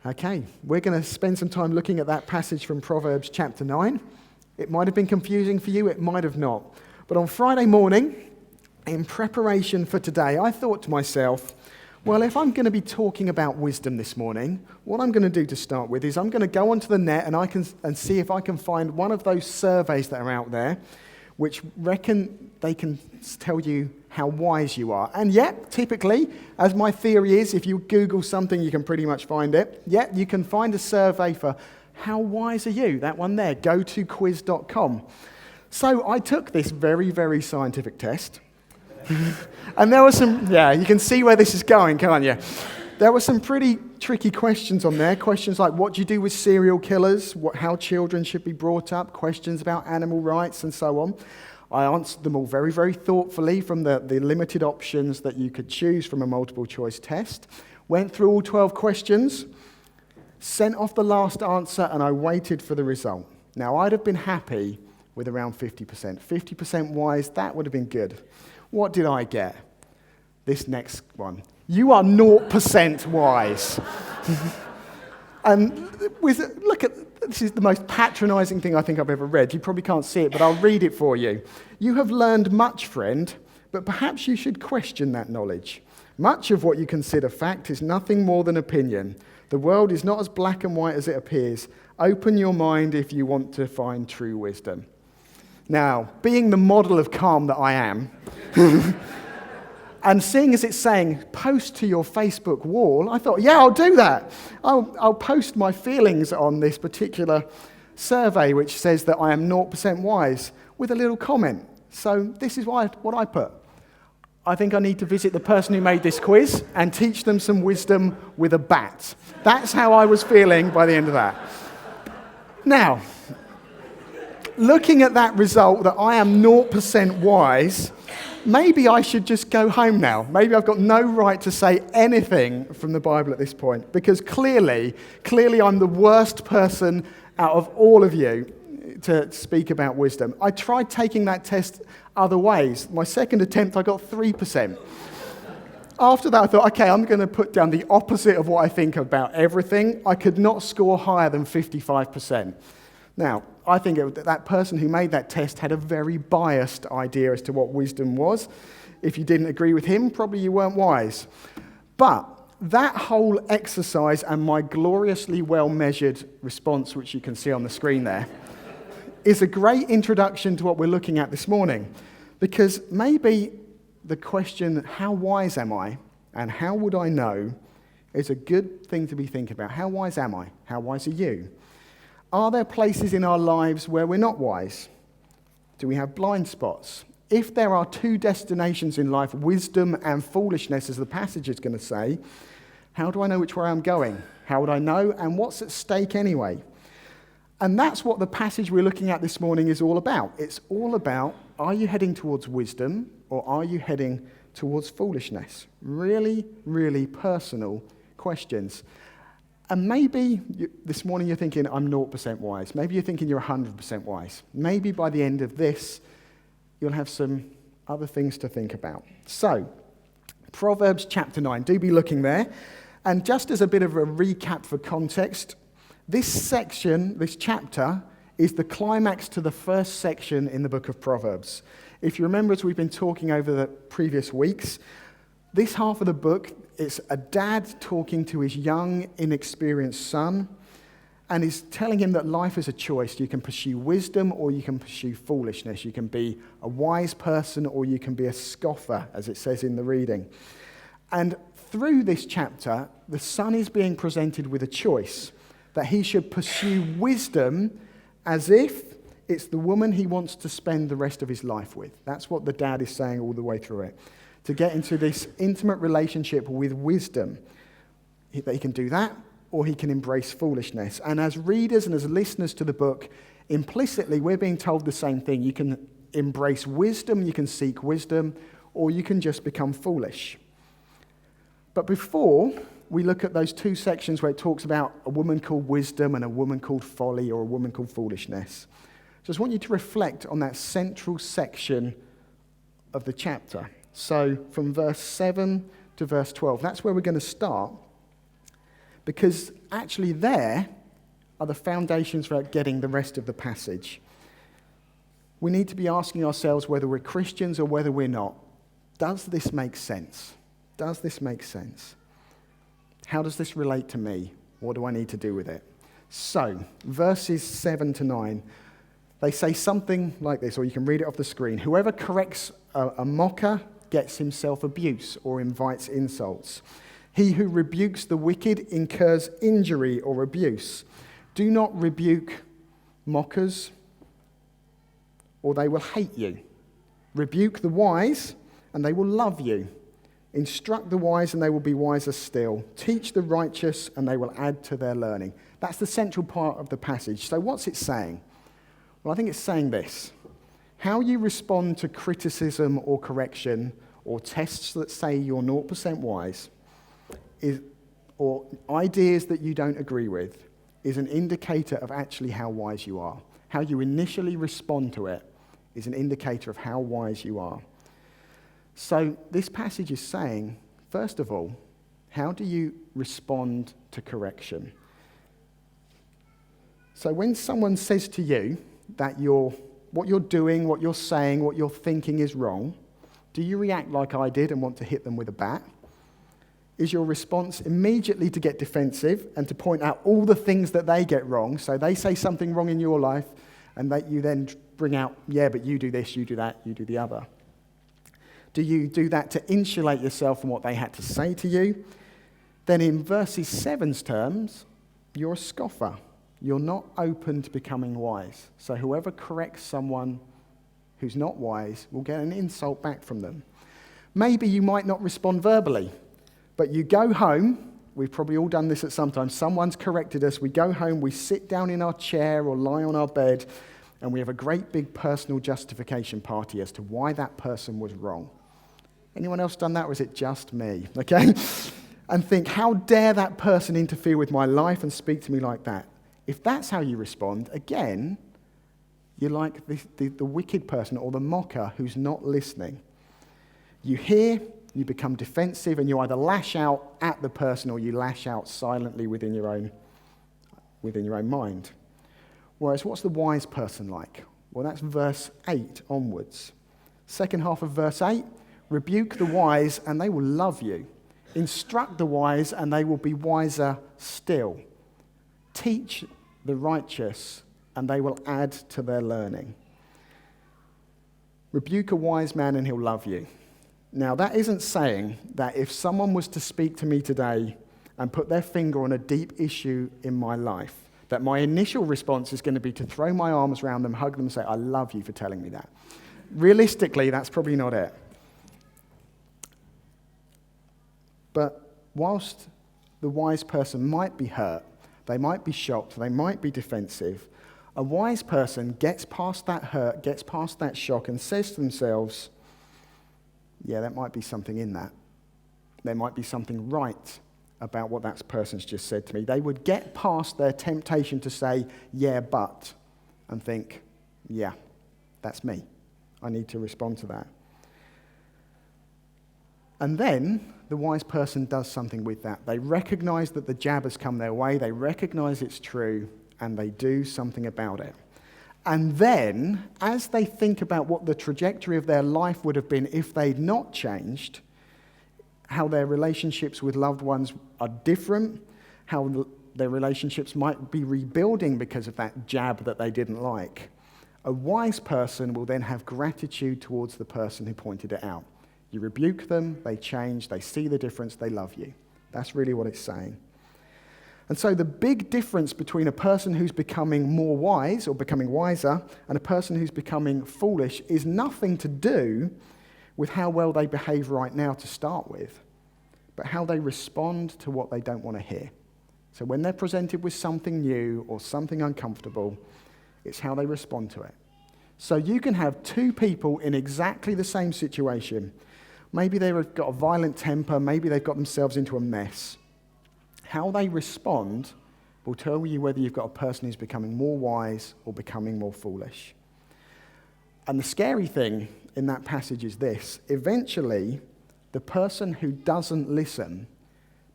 Okay, we're going to spend some time looking at that passage from Proverbs chapter 9. It might have been confusing for you, it might have not. But on Friday morning, in preparation for today, I thought to myself, well, if I'm going to be talking about wisdom this morning, what I'm going to do to start with is I'm going to go onto the net and see if I can find one of those surveys that are out there which reckon they can tell you how wise you are. And yet, typically, as my theory is, if you Google something, you can pretty much find it. Yet, you can find a survey for how wise are you? That one there, go to quiz.com. So I took this very, very scientific test. And there were some, you can see where this is going, can't you? There were some pretty tricky questions on there. Questions like, what do you do with serial killers? How children should be brought up? Questions about animal rights and so on. I answered them all very, very thoughtfully from the limited options that you could choose from a multiple choice test. Went through all 12 questions, sent off the last answer, and I waited for the result. Now, I'd have been happy with around 50%. 50% wise, that would have been good. What did I get? This next one. You are 0% wise. And look at, this is the most patronizing thing I think I've ever read. You probably can't see it, but I'll read it for you. You have learned much, friend, but perhaps you should question that knowledge. Much of what you consider fact is nothing more than opinion. The world is not as black and white as it appears. Open your mind if you want to find true wisdom. Now, being the model of calm that I am, and seeing as it's saying, post to your Facebook wall, I thought, I'll do that. I'll post my feelings on this particular survey, which says that I am 0% wise, with a little comment. So this is what I put. I think I need to visit the person who made this quiz and teach them some wisdom with a bat. That's how I was feeling by the end of that. Now, looking at that result that I am 0% wise, maybe I should just go home now. Maybe I've got no right to say anything from the Bible at this point, because clearly I'm the worst person out of all of you to speak about wisdom. I tried taking that test other ways. My second attempt, I got 3%. After that, I thought, okay, I'm going to put down the opposite of what I think about everything. I could not score higher than 55%. Now, I think that person who made that test had a very biased idea as to what wisdom was. If you didn't agree with him, probably you weren't wise. But that whole exercise and my gloriously well-measured response, which you can see on the screen there, is a great introduction to what we're looking at this morning. Because maybe the question, how wise am I and how would I know, is a good thing to be thinking about. How wise am I? How wise are you? Are there places in our lives where we're not wise? Do we have blind spots? If there are two destinations in life, wisdom and foolishness, as the passage is going to say, how do I know which way I'm going? How would I know? And what's at stake anyway? And that's what the passage we're looking at this morning is all about. It's all about, are you heading towards wisdom or are you heading towards foolishness? Really, really personal questions. And maybe this morning you're thinking, I'm 0% wise. Maybe you're thinking you're 100% wise. Maybe by the end of this, you'll have some other things to think about. So, Proverbs chapter 9. Do be looking there. And just as a bit of a recap for context, this section, this chapter, is the climax to the first section in the book of Proverbs. If you remember, as we've been talking over the previous weeks, this half of the book, it's a dad talking to his young, inexperienced son, and he's telling him that life is a choice. You can pursue wisdom or you can pursue foolishness. You can be a wise person or you can be a scoffer, as it says in the reading. And through this chapter, the son is being presented with a choice, that he should pursue wisdom as if it's the woman he wants to spend the rest of his life with. That's what the dad is saying all the way through it. To get into this intimate relationship with wisdom, that he can do that, or he can embrace foolishness. And as readers and as listeners to the book, implicitly we're being told the same thing. You can embrace wisdom, you can seek wisdom, or you can just become foolish. But before we look at those two sections where it talks about a woman called wisdom and a woman called folly or a woman called foolishness, just want you to reflect on that central section of the chapter. So from verse 7 to verse 12, that's where we're going to start. because actually there are the foundations for getting the rest of the passage. We need to be asking ourselves whether we're Christians or whether we're not. Does this make sense? Does this make sense? How does this relate to me? What do I need to do with it? So, verses 7 to 9, they say something like this, or you can read it off the screen. Whoever corrects a mocker gets himself abuse or invites insults. He who rebukes the wicked incurs injury or abuse. Do not rebuke mockers, or they will hate you. Rebuke the wise, and they will love you. Instruct the wise, and they will be wiser still. Teach the righteous, and they will add to their learning. That's the central part of the passage. So what's it saying? Well, I think it's saying this. How you respond to criticism or correction or tests that say you're 0% wise or ideas that you don't agree with is an indicator of actually how wise you are. How you initially respond to it is an indicator of how wise you are. So this passage is saying, first of all, how do you respond to correction? So when someone says to you that what you're doing, what you're saying, what you're thinking is wrong, do you react like I did and want to hit them with a bat? Is your response immediately to get defensive and to point out all the things that they get wrong? So they say something wrong in your life and that you then bring out, yeah, but you do this, you do that, you do the other. Do you do that to insulate yourself from what they had to say to you? Then in verses 7's terms, you're a scoffer. You're not open to becoming wise. So whoever corrects someone who's not wise will get an insult back from them. Maybe you might not respond verbally, but you go home. We've probably all done this at some time. Someone's corrected us. We go home, we sit down in our chair or lie on our bed, and we have a great big personal justification party as to why that person was wrong. Anyone else done that, or is it just me? Okay? And think, how dare that person interfere with my life and speak to me like that? If that's how you respond, again, you're like the wicked person or the mocker who's not listening. You hear, you become defensive, and you either lash out at the person or you lash out silently within your own mind. Whereas what's the wise person like? Well, that's verse 8 onwards. Second half of verse 8, rebuke the wise and they will love you. Instruct the wise and they will be wiser still. Teach the righteous and they will add to their learning. Rebuke a wise man and he'll love you. Now, that isn't saying that if someone was to speak to me today and put their finger on a deep issue in my life, that my initial response is going to be to throw my arms around them, hug them, and say, I love you for telling me that. Realistically, that's probably not it. But whilst the wise person might be hurt, they might be shocked, they might be defensive, a wise person gets past that hurt, gets past that shock, and says to themselves, yeah, there might be something in that. There might be something right about what that person's just said to me. They would get past their temptation to say, yeah, but, and think, yeah, that's me. I need to respond to that. And then the wise person does something with that. They recognize that the jab has come their way, they recognize it's true, and they do something about it. And then, as they think about what the trajectory of their life would have been if they'd not changed, how their relationships with loved ones are different, how their relationships might be rebuilding because of that jab that they didn't like, a wise person will then have gratitude towards the person who pointed it out. You rebuke them, they change, they see the difference, they love you. That's really what it's saying. And so the big difference between a person who's becoming more wise or becoming wiser and a person who's becoming foolish is nothing to do with how well they behave right now to start with, but how they respond to what they don't want to hear. So when they're presented with something new or something uncomfortable, it's how they respond to it. So you can have two people in exactly the same situation. Maybe they've got a violent temper, maybe they've got themselves into a mess. How they respond will tell you whether you've got a person who's becoming more wise or becoming more foolish. And the scary thing in that passage is this. Eventually, the person who doesn't listen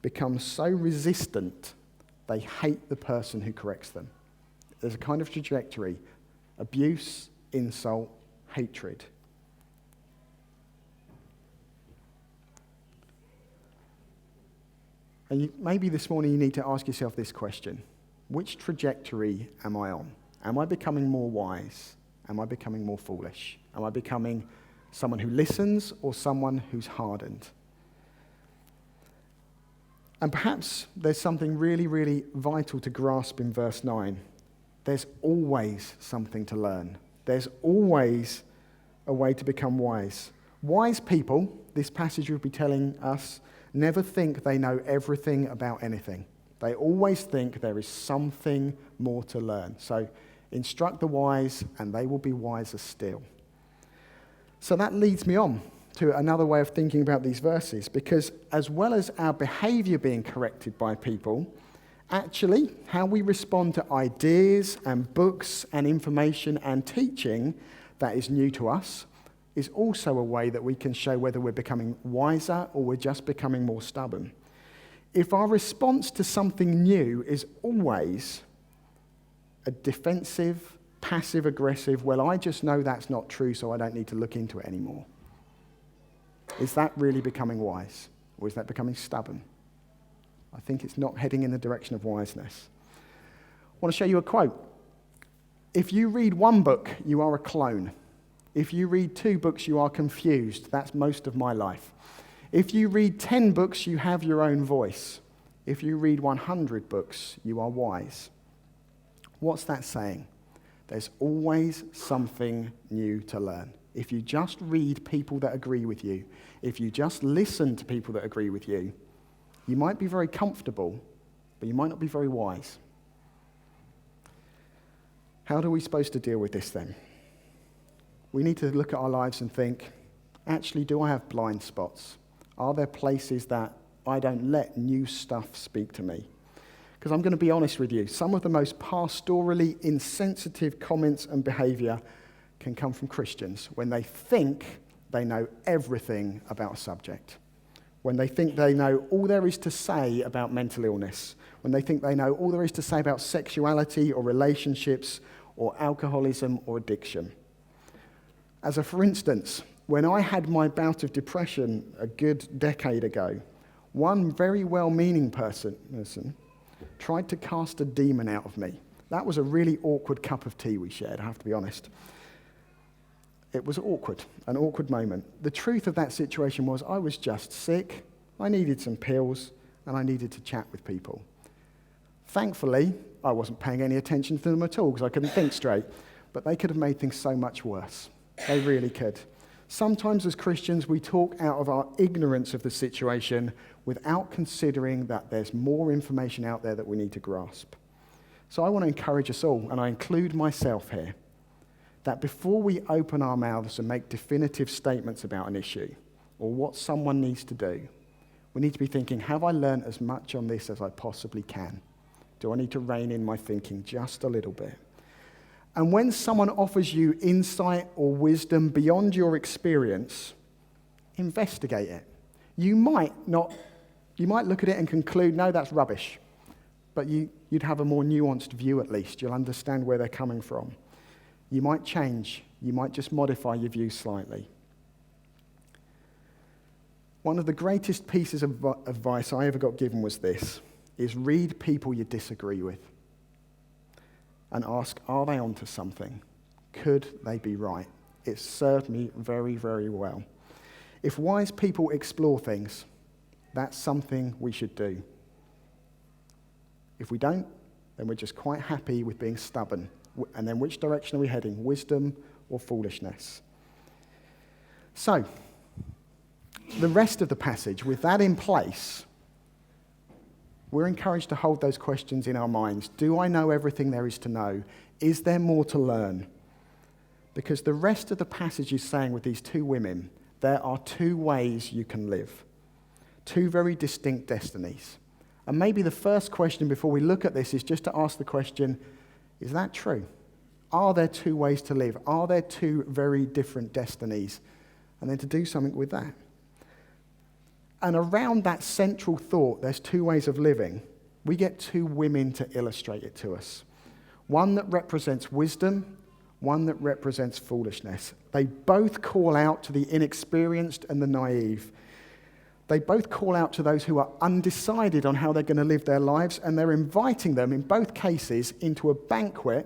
becomes so resistant they hate the person who corrects them. There's a kind of trajectory: abuse, insult, hatred. And maybe this morning you need to ask yourself this question: which trajectory am I on? Am I becoming more wise? Am I becoming more foolish? Am I becoming someone who listens or someone who's hardened? And perhaps there's something really, really vital to grasp in verse 9. There's always something to learn. There's always a way to become wise. Wise people, this passage would be telling us, never think they know everything about anything. They always think there is something more to learn. So instruct the wise, and they will be wiser still. So that leads me on to another way of thinking about these verses, because as well as our behavior being corrected by people, actually how we respond to ideas and books and information and teaching that is new to us is also a way that we can show whether we're becoming wiser or we're just becoming more stubborn. If our response to something new is always a defensive, passive-aggressive, well, I just know that's not true, so I don't need to look into it anymore, is that really becoming wise? Or is that becoming stubborn? I think it's not heading in the direction of wiseness. I want to show you a quote. If you read one book, you are a clone. If you read 2 books, you are confused. That's most of my life. If you read 10 books, you have your own voice. If you read 100 books, you are wise. What's that saying? There's always something new to learn. If you just read people that agree with you, if you just listen to people that agree with you, you might be very comfortable, but you might not be very wise. How are we supposed to deal with this then? We need to look at our lives and think, actually, do I have blind spots? Are there places that I don't let new stuff speak to me? Because I'm going to be honest with you, some of the most pastorally insensitive comments and behavior can come from Christians when they think they know everything about a subject, when they think they know all there is to say about mental illness, when they think they know all there is to say about sexuality or relationships or alcoholism or addiction. As a for instance, when I had my bout of depression a good decade ago, one very well-meaning person tried to cast a demon out of me. That was a really awkward cup of tea we shared, I have to be honest. It was awkward, an awkward moment. The truth of that situation was I was just sick, I needed some pills, and I needed to chat with people. Thankfully, I wasn't paying any attention to them at all because I couldn't think straight, but they could have made things so much worse. They really could. Sometimes as Christians, we talk out of our ignorance of the situation without considering that there's more information out there that we need to grasp. So I want to encourage us all, and I include myself here, that before we open our mouths and make definitive statements about an issue or what someone needs to do, we need to be thinking, have I learned as much on this as I possibly can? Do I need to rein in my thinking just a little bit? And when someone offers you insight or wisdom beyond your experience, investigate it. You might look at it and conclude, no, that's rubbish. But you'd have a more nuanced view at least. You'll understand where they're coming from. You might change. You might just modify your view slightly. One of the greatest pieces of advice I ever got given was this, is read people you disagree with and ask, are they onto something? Could they be right? It served me very, very well. If wise people explore things, that's something we should do. If we don't, then we're just quite happy with being stubborn. And then which direction are we heading? Wisdom or foolishness? So, the rest of the passage, with that in place, we're encouraged to hold those questions in our minds. Do I know everything there is to know? Is there more to learn? Because the rest of the passage is saying with these 2 women, there are 2 ways you can live. 2 very distinct destinies. And maybe the first question before we look at this is just to ask the question, is that true? Are there 2 ways to live? Are there 2 very different destinies? And then to do something with that. And around that central thought, there's 2 ways of living, We get two women to illustrate it to us. One that represents wisdom, one that represents foolishness. They both call out to the inexperienced and the naive. They both call out to those who are undecided on how they're going to live their lives, and they're inviting them, in both cases, into a banquet,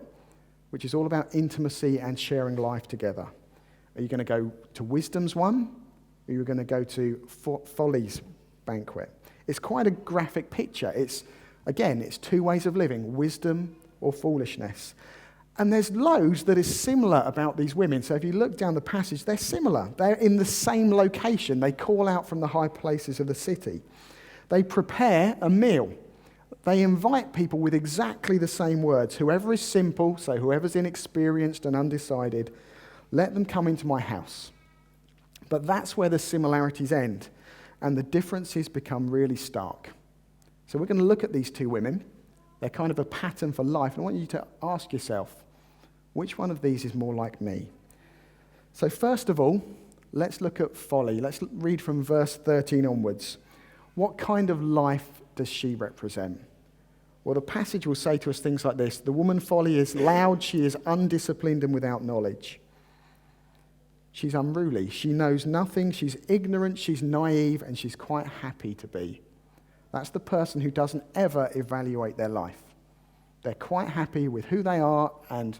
which is all about intimacy and sharing life together. Are you going to go to wisdom's one, or are you going to go to folly's banquet? It's quite a graphic picture. It's two ways of living, wisdom or foolishness. And there's loads that is similar about these women. So if you look down the passage, they're similar. They're in the same location. They call out from the high places of the city. They prepare a meal. They invite people with exactly the same words. Whoever is simple, so whoever's inexperienced and undecided, let them come into my house. But that's where the similarities end, and the differences become really stark. So we're going to look at these two women. They're kind of a pattern for life. And I want you to ask yourself, which one of these is more like me? So first of all, let's look at folly. Let's read from verse 13 onwards. What kind of life does she represent? Well, the passage will say to us things like this. The woman folly is loud, she is undisciplined and without knowledge. She's unruly, she knows nothing, she's ignorant, she's naive, and she's quite happy to be. That's the person who doesn't ever evaluate their life. They're quite happy with who they are and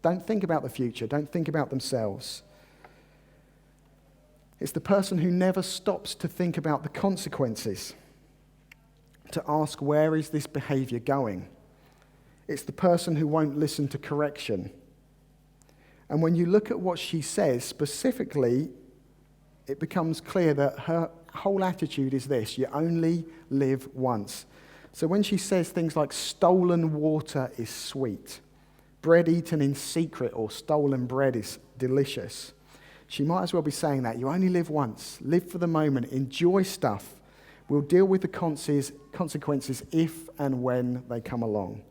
don't think about the future, don't think about themselves. It's the person who never stops to think about the consequences, to ask, where is this behavior going? It's the person who won't listen to correction. And when you look at what she says specifically, it becomes clear that her whole attitude is this: you only live once. So when she says things like stolen water is sweet, bread eaten in secret or stolen bread is delicious, she might as well be saying that. You only live once. Live for the moment. Enjoy stuff. We'll deal with the consequences if and when they come along.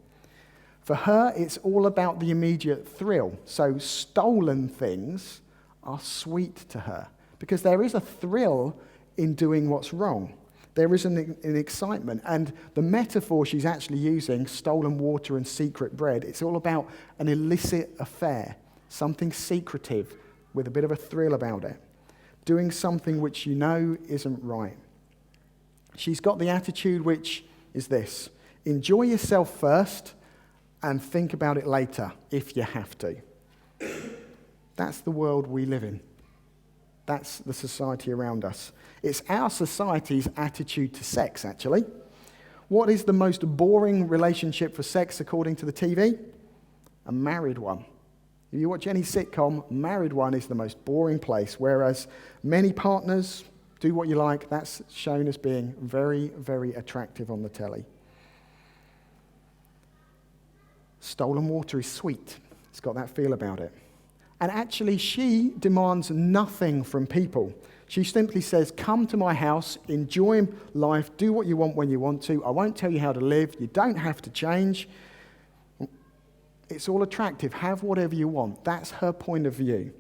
For her, it's all about the immediate thrill. So stolen things are sweet to her because there is a thrill in doing what's wrong. There is an excitement. And the metaphor she's actually using, stolen water and secret bread, it's all about an illicit affair, something secretive with a bit of a thrill about it, doing something which you know isn't right. She's got the attitude which is this: enjoy yourself first and think about it later if you have to. That's the world we live in. That's the society around us. It's our society's attitude to sex, actually. What is the most boring relationship for sex according to the TV? A married one. If you watch any sitcom, married one is the most boring place, whereas many partners, do what you like, that's shown as being very, very attractive on the telly. Stolen water is sweet. It's got that feel about it. And actually, she demands nothing from people. She simply says, come to my house, enjoy life, do what you want when you want to. I won't tell you how to live. You don't have to change. It's all attractive. Have whatever you want. That's her point of view.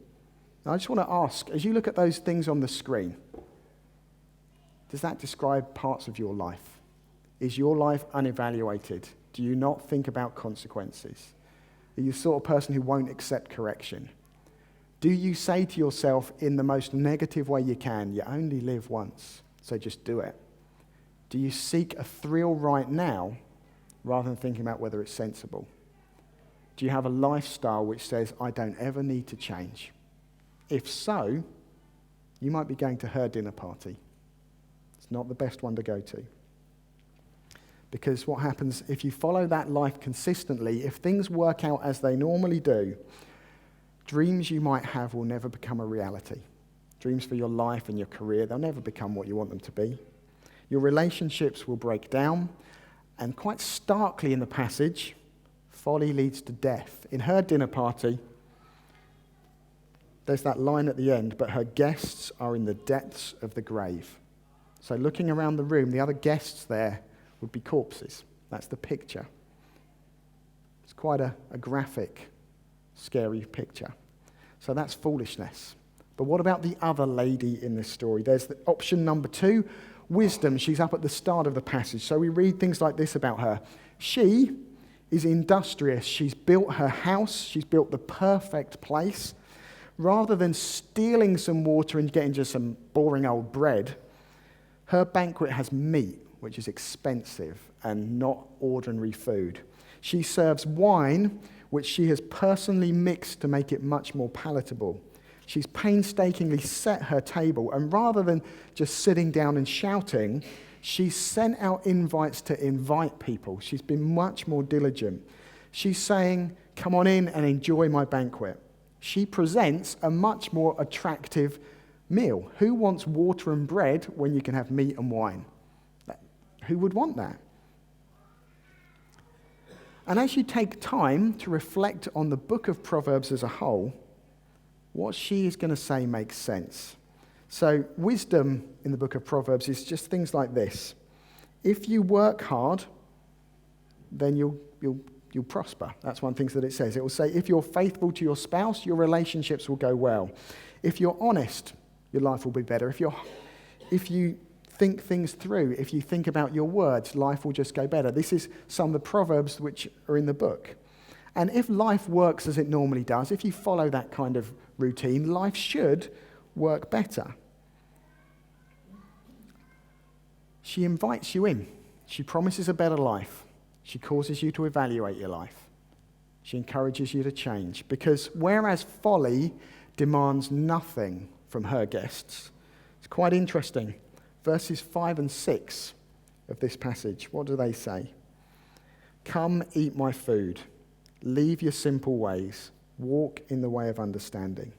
Now, I just want to ask, as you look at those things on the screen, does that describe parts of your life? Is your life unevaluated? Do you not think about consequences? Are you the sort of person who won't accept correction? Do you say to yourself in the most negative way you can, you only live once, so just do it? Do you seek a thrill right now rather than thinking about whether it's sensible? Do you have a lifestyle which says, I don't ever need to change? If so, you might be going to her dinner party. It's not the best one to go to. Because what happens if you follow that life consistently, if things work out as they normally do, dreams you might have will never become a reality. Dreams for your life and your career, they'll never become what you want them to be. Your relationships will break down, and quite starkly in the passage, folly leads to death. In her dinner party, there's that line at the end, but her guests are in the depths of the grave. So looking around the room, the other guests there would be corpses. That's the picture. It's quite a graphic, scary picture. So that's foolishness. But what about the other lady in this story? There's the option number 2. wisdom, she's up at the start of the passage. So we read things like this about her. She is industrious. She's built her house. She's built the perfect place. Rather than stealing some water and getting just some boring old bread, her banquet has meat, which is expensive and not ordinary food. She serves wine, which she has personally mixed to make it much more palatable. She's painstakingly set her table, and rather than just sitting down and shouting, she's sent out invites to invite people. She's been much more diligent. She's saying, come on in and enjoy my banquet. She presents a much more attractive meal. Who wants water and bread when you can have meat and wine? Who would want that? And as you take time to reflect on the book of Proverbs as a whole, what she is going to say makes sense. So wisdom in the book of Proverbs is just things like this. If you work hard, then you'll prosper. That's one thing that it says. It will say, if you're faithful to your spouse, your relationships will go well. If you're honest, your life will be better. If you think things through, if you think about your words, life will just go better. This is some of the Proverbs which are in the book. And if life works as it normally does, if you follow that kind of routine, life should work better. She invites you in. She promises a better life. She causes you to evaluate your life. She encourages you to change. Because whereas folly demands nothing from her guests, it's quite interesting. Verses 5 and 6 of this passage, what do they say? Come, eat my food. Leave your simple ways. Walk in the way of understanding.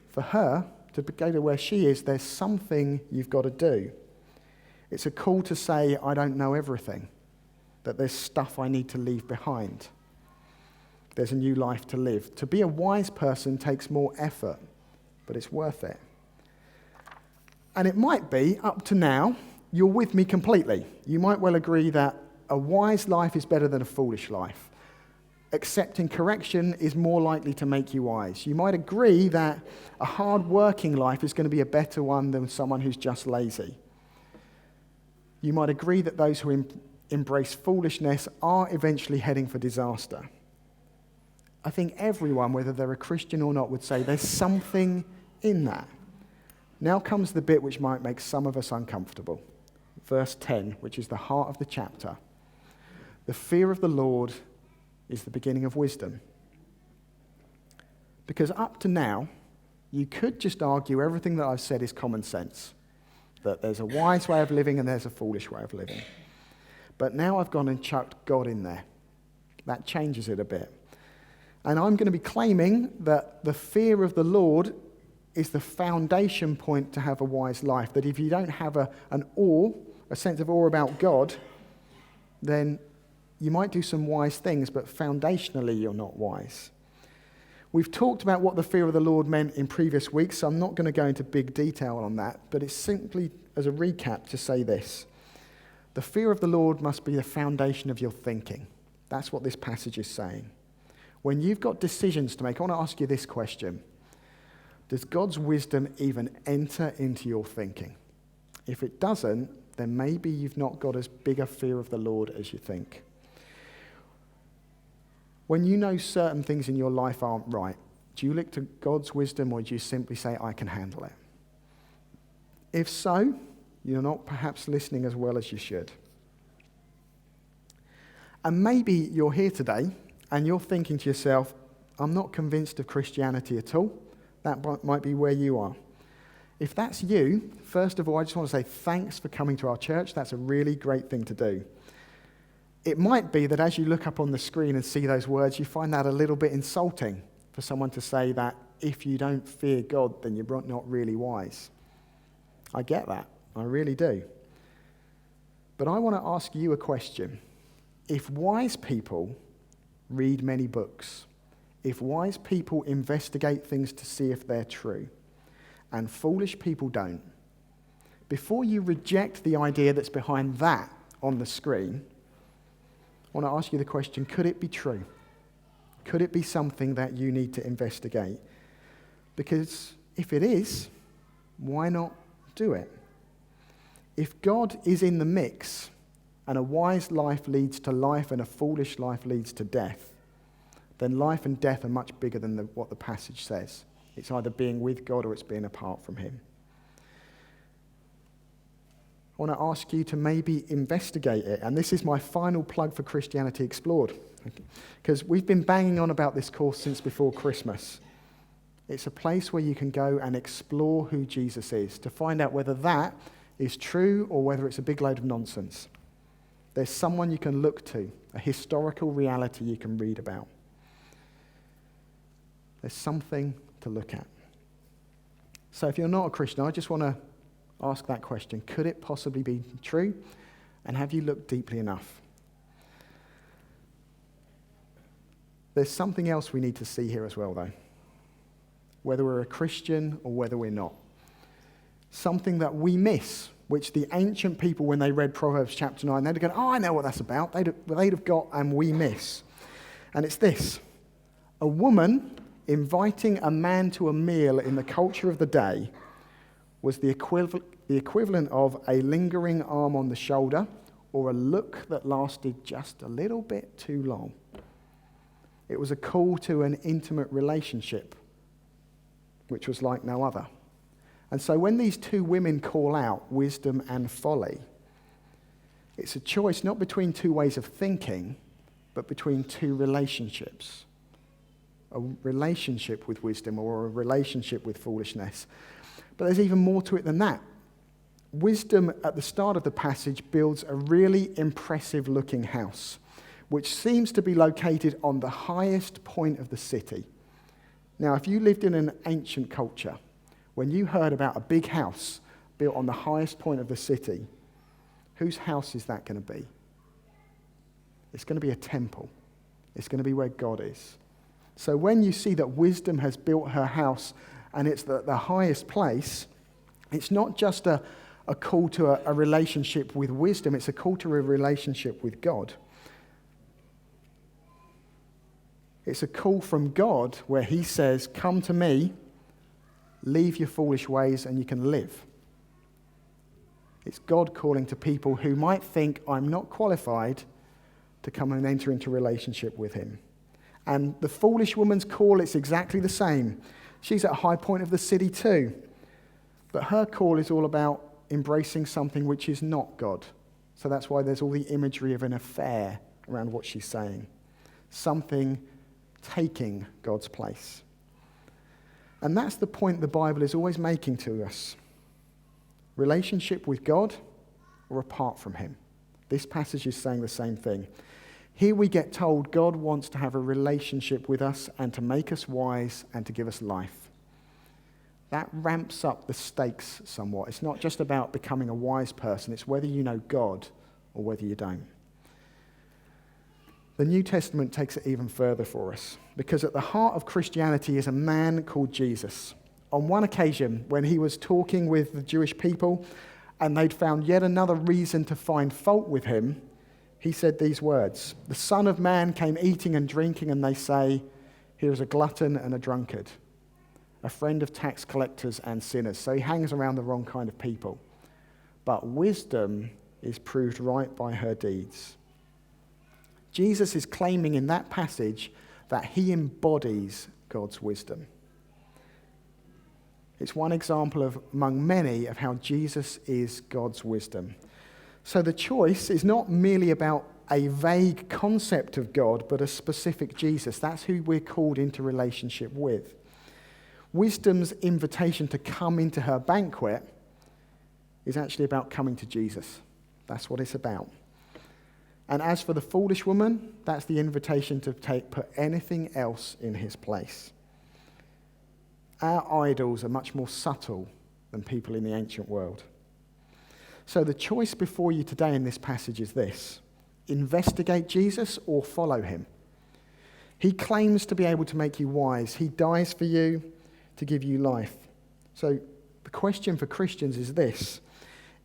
For her, to go to where she is, there's something you've got to do. It's a call to say, I don't know everything. That there's stuff I need to leave behind. There's a new life to live. To be a wise person takes more effort, but it's worth it. And it might be, up to now, you're with me completely. You might well agree that a wise life is better than a foolish life. Accepting correction is more likely to make you wise. You might agree that a hard-working life is going to be a better one than someone who's just lazy. You might agree that those who embrace foolishness are eventually heading for disaster. I think everyone, whether they're a Christian or not, would say there's something in that. Now comes the bit which might make some of us uncomfortable. Verse 10, which is the heart of the chapter. The fear of the Lord is the beginning of wisdom. Because up to now, you could just argue everything that I've said is common sense. That there's a wise way of living and there's a foolish way of living. But now I've gone and chucked God in there. That changes it a bit. And I'm going to be claiming that the fear of the Lord is the foundation point to have a wise life. That if you don't have a sense of awe about God, then you might do some wise things, but foundationally you're not wise. We've talked about what the fear of the Lord meant in previous weeks, so I'm not going to go into big detail on that, but it's simply as a recap to say this. The fear of the Lord must be the foundation of your thinking. That's what this passage is saying. When you've got decisions to make, I want to ask you this question. Does God's wisdom even enter into your thinking? If it doesn't, then maybe you've not got as big a fear of the Lord as you think. When you know certain things in your life aren't right, do you look to God's wisdom or do you simply say, I can handle it? If so, you're not perhaps listening as well as you should. And maybe you're here today and you're thinking to yourself, I'm not convinced of Christianity at all. That might be where you are. If that's you, first of all, I just want to say thanks for coming to our church. That's a really great thing to do. It might be that as you look up on the screen and see those words, you find that a little bit insulting for someone to say that if you don't fear God, then you're not really wise. I get that. I really do. But I want to ask you a question. If wise people read many books, if wise people investigate things to see if they're true, and foolish people don't, before you reject the idea that's behind that on the screen, I want to ask you the question, could it be true? Could it be something that you need to investigate? Because if it is, why not do it? If God is in the mix, and a wise life leads to life and a foolish life leads to death, then life and death are much bigger than what the passage says. It's either being with God or it's being apart from him. I want to ask you to maybe investigate it. And this is my final plug for Christianity Explored. Because we've been banging on about this course since before Christmas. It's a place where you can go and explore who Jesus is, to find out whether that is true or whether it's a big load of nonsense. There's someone you can look to, a historical reality you can read about. There's something to look at. So if you're not a Christian, I just want to ask that question. Could it possibly be true? And have you looked deeply enough? There's something else we need to see here as well, though. Whether we're a Christian or whether we're not. Something that we miss, which the ancient people, when they read Proverbs chapter 9, they'd go, oh, I know what that's about. They'd have got, and we miss. And it's this. A woman inviting a man to a meal in the culture of the day was the equivalent of a lingering arm on the shoulder or a look that lasted just a little bit too long. It was a call to an intimate relationship, which was like no other. And so when these two women call out wisdom and folly, it's a choice not between two ways of thinking, but between two relationships. A relationship with wisdom or a relationship with foolishness. But there's even more to it than that. Wisdom, at the start of the passage, builds a really impressive looking house, which seems to be located on the highest point of the city. Now, if you lived in an ancient culture, when you heard about a big house built on the highest point of the city, whose house is that going to be? It's going to be a temple. It's going to be where God is. So when you see that wisdom has built her house and it's the highest place, it's not just a call to a relationship with wisdom, it's a call to a relationship with God. It's a call from God where he says, come to me, leave your foolish ways and you can live. It's God calling to people who might think, I'm not qualified to come and enter into relationship with him. And the foolish woman's call, it's exactly the same. She's at a high point of the city too. But her call is all about embracing something which is not God. So that's why there's all the imagery of an affair around what she's saying. Something taking God's place. And that's the point the Bible is always making to us. Relationship with God or apart from him. This passage is saying the same thing. Here we get told God wants to have a relationship with us and to make us wise and to give us life. That ramps up the stakes somewhat. It's not just about becoming a wise person. It's whether you know God or whether you don't. The New Testament takes it even further for us, because at the heart of Christianity is a man called Jesus. On one occasion, when he was talking with the Jewish people and they'd found yet another reason to find fault with him, he said these words, the Son of Man came eating and drinking, and they say, here's a glutton and a drunkard, a friend of tax collectors and sinners. So he hangs around the wrong kind of people. But wisdom is proved right by her deeds. Jesus is claiming in that passage that he embodies God's wisdom. It's one example of among many of how Jesus is God's wisdom. So the choice is not merely about a vague concept of God, but a specific Jesus. That's who we're called into relationship with. Wisdom's invitation to come into her banquet is actually about coming to Jesus. That's what it's about. And as for the foolish woman, that's the invitation to put anything else in his place. Our idols are much more subtle than people in the ancient world. So the choice before you today in this passage is this: investigate Jesus or follow him. He claims to be able to make you wise. He dies for you to give you life. So the question for Christians is this: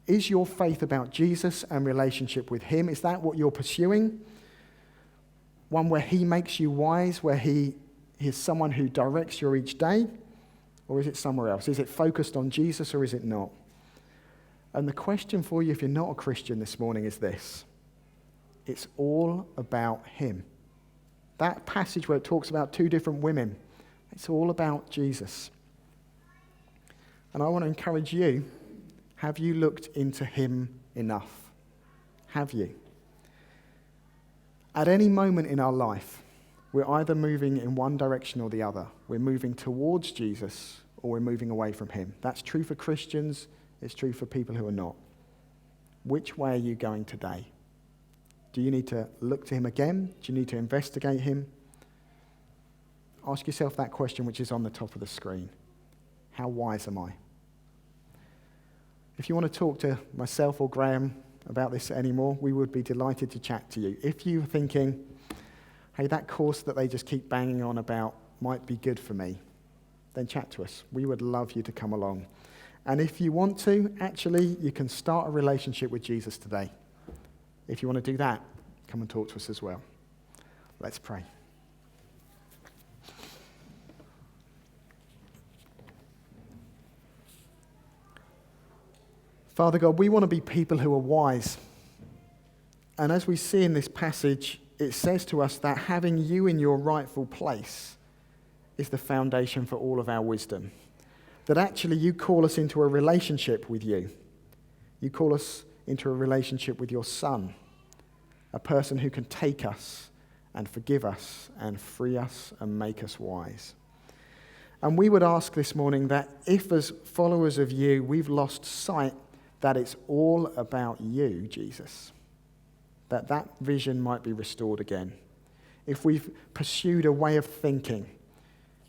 is your faith about Jesus and relationship with him? Is that what you're pursuing? One where he makes you wise, where he is someone who directs your each day? Or is it somewhere else? Is it focused on Jesus or is it not? And the question for you, if you're not a Christian this morning, is this. It's all about him. That passage where it talks about two different women, it's all about Jesus. And I want to encourage you, have you looked into him enough? Have you? At any moment in our life, we're either moving in one direction or the other. We're moving towards Jesus or we're moving away from him. That's true for Christians. It's true for people who are not. Which way are you going today? Do you need to look to him again? Do you need to investigate him? Ask yourself that question, which is on the top of the screen. How wise am I? If you want to talk to myself or Graham about this anymore, we would be delighted to chat to you. If you're thinking, hey, that course that they just keep banging on about might be good for me, then chat to us. We would love you to come along. And if you want to, actually, you can start a relationship with Jesus today. If you want to do that, come and talk to us as well. Let's pray. Father God, we want to be people who are wise. And as we see in this passage, it says to us that having you in your rightful place is the foundation for all of our wisdom. That actually you call us into a relationship with you. You call us into a relationship with your Son, a person who can take us and forgive us and free us and make us wise. And we would ask this morning that if as followers of you we've lost sight that it's all about you, Jesus, that vision might be restored again. If we've pursued a way of thinking,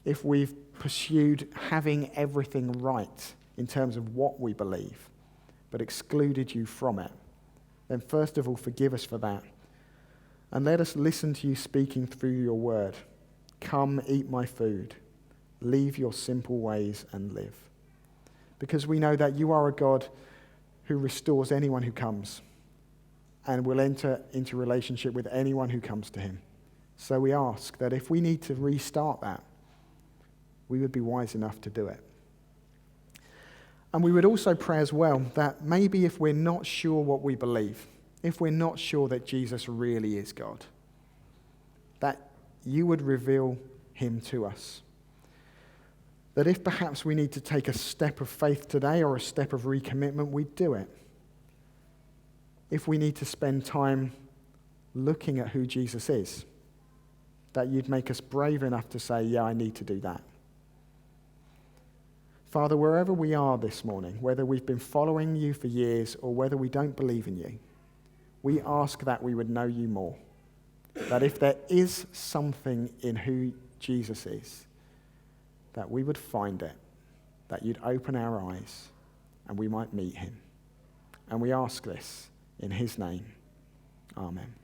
if we've pursued having everything right in terms of what we believe, but excluded you from it, then first of all, forgive us for that. And let us listen to you speaking through your word. Come, eat my food. Leave your simple ways and live. Because we know that you are a God who restores anyone who comes and will enter into relationship with anyone who comes to him. So we ask that if we need to restart that, we would be wise enough to do it. And we would also pray as well that maybe if we're not sure what we believe, if we're not sure that Jesus really is God, that you would reveal him to us. That if perhaps we need to take a step of faith today or a step of recommitment, we'd do it. If we need to spend time looking at who Jesus is, that you'd make us brave enough to say, yeah, I need to do that. Father, wherever we are this morning, whether we've been following you for years or whether we don't believe in you, we ask that we would know you more. That if there is something in who Jesus is, that we would find it, that you'd open our eyes and we might meet him. And we ask this in his name. Amen.